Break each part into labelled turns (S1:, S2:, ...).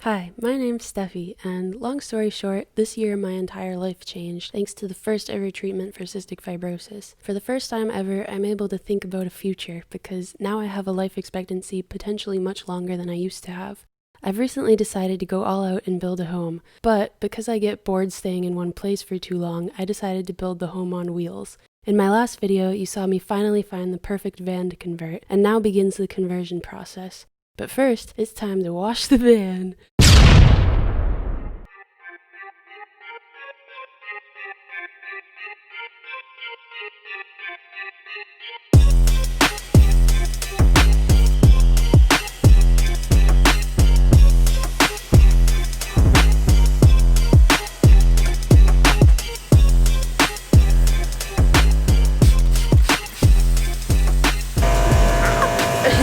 S1: Hi, my name's Steffi, and long story short, this year my entire life changed thanks to the first ever treatment for cystic fibrosis. For the first time ever, I'm able to think about a future because now I have a life expectancy potentially much longer than I used to have. I've recently decided to go all out and build a home, but because I get bored staying in one place for too long, I decided to build the home on wheels. In my last video, you saw me finally find the perfect van to convert, and now begins the conversion process. But first, it's time to wash the van.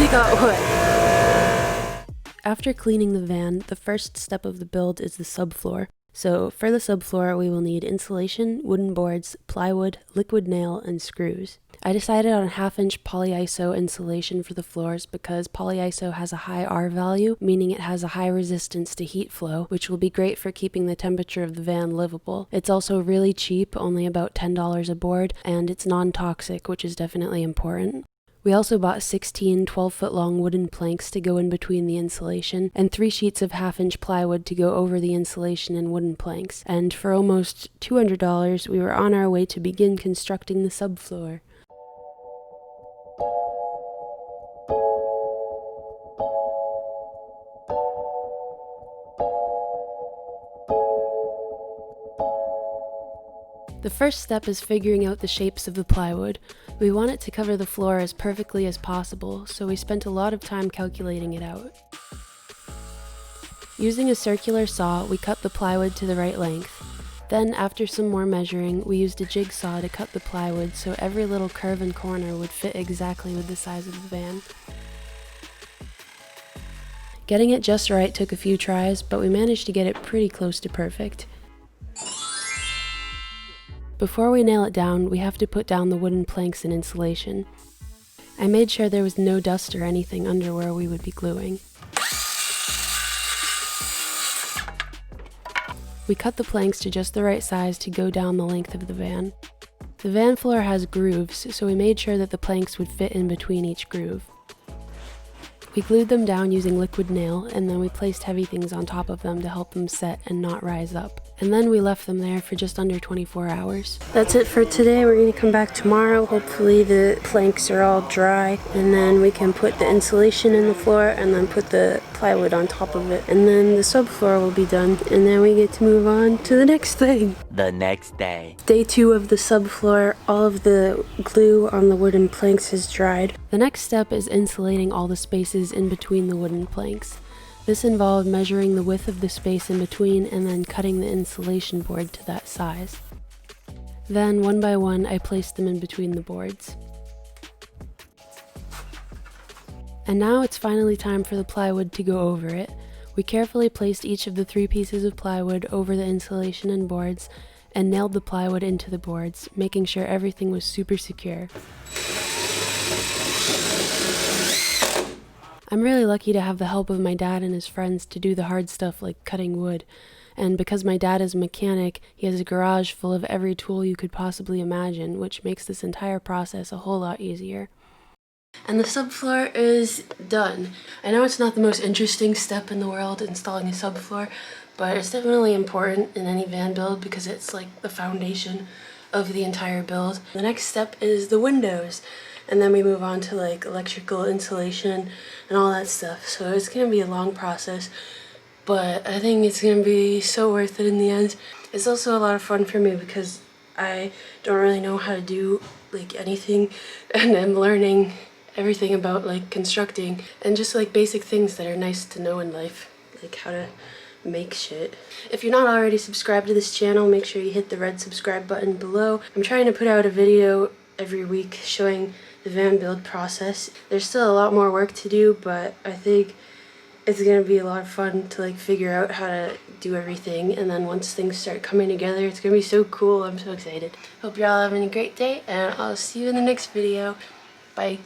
S1: Got wet. After cleaning the van, the first step of the build is the subfloor. So for the subfloor, we will need insulation, wooden boards, plywood, liquid nail, and screws. I decided on 1/2-inch Polyiso insulation for the floors because Polyiso has a high R value, meaning it has a high resistance to heat flow, which will be great for keeping the temperature of the van livable. It's also really cheap, only about $10 a board, and it's non-toxic, which is definitely important. We also bought 16 12-foot-long wooden planks to go in between the insulation, and 3 sheets of 1/2-inch plywood to go over the insulation and wooden planks. And for almost $200, we were on our way to begin constructing the subfloor. The first step is figuring out the shapes of the plywood. We want it to cover the floor as perfectly as possible, so we spent a lot of time calculating it out. Using a circular saw, we cut the plywood to the right length. Then, after some more measuring, we used a jigsaw to cut the plywood so every little curve and corner would fit exactly with the size of the van. Getting it just right took a few tries, but we managed to get it pretty close to perfect. Before we nail it down, we have to put down the wooden planks and insulation. I made sure there was no dust or anything under where we would be gluing. We cut the planks to just the right size to go down the length of the van. The van floor has grooves, so we made sure that the planks would fit in between each groove. We glued them down using liquid nail, and then we placed heavy things on top of them to help them set and not rise up. And then we left them there for just under 24 hours. That's it for today. We're going to come back tomorrow. Hopefully the planks are all dry, and then we can put the insulation in the floor and then put the plywood on top of it. And then the subfloor will be done, and then we get to move on to the next thing.
S2: The next day.
S1: Day 2 of the subfloor. All of the glue on the wooden planks is dried. The next step is insulating all the spaces in between the wooden planks. This involved measuring the width of the space in between and then cutting the insulation board to that size. Then, one by one, I placed them in between the boards. And now it's finally time for the plywood to go over it. We carefully placed each of the 3 pieces of plywood over the insulation and boards and nailed the plywood into the boards, making sure everything was super secure. I'm really lucky to have the help of my dad and his friends to do the hard stuff like cutting wood. And because my dad is a mechanic, he has a garage full of every tool you could possibly imagine, which makes this entire process a whole lot easier. And the subfloor is done. I know it's not the most interesting step in the world, installing a subfloor, but it's definitely important in any van build because it's like the foundation of the entire build. The next step is the windows, and then we move on to like electrical insulation and all that stuff. So it's gonna be a long process, but I think it's gonna be so worth it in the end. It's also a lot of fun for me because I don't really know how to do like anything, and I'm learning everything about like constructing and just like basic things that are nice to know in life, like how to make shit. If you're not already subscribed to this channel, make sure you hit the red subscribe button below. I'm trying to put out a video every week showing the van build process. There's still a lot more work to do, but I think it's gonna be a lot of fun to like figure out how to do everything, and then once things start coming together, it's gonna be so cool. I'm so excited. Hope you're all having a great day, and I'll see you in the next video. Bye.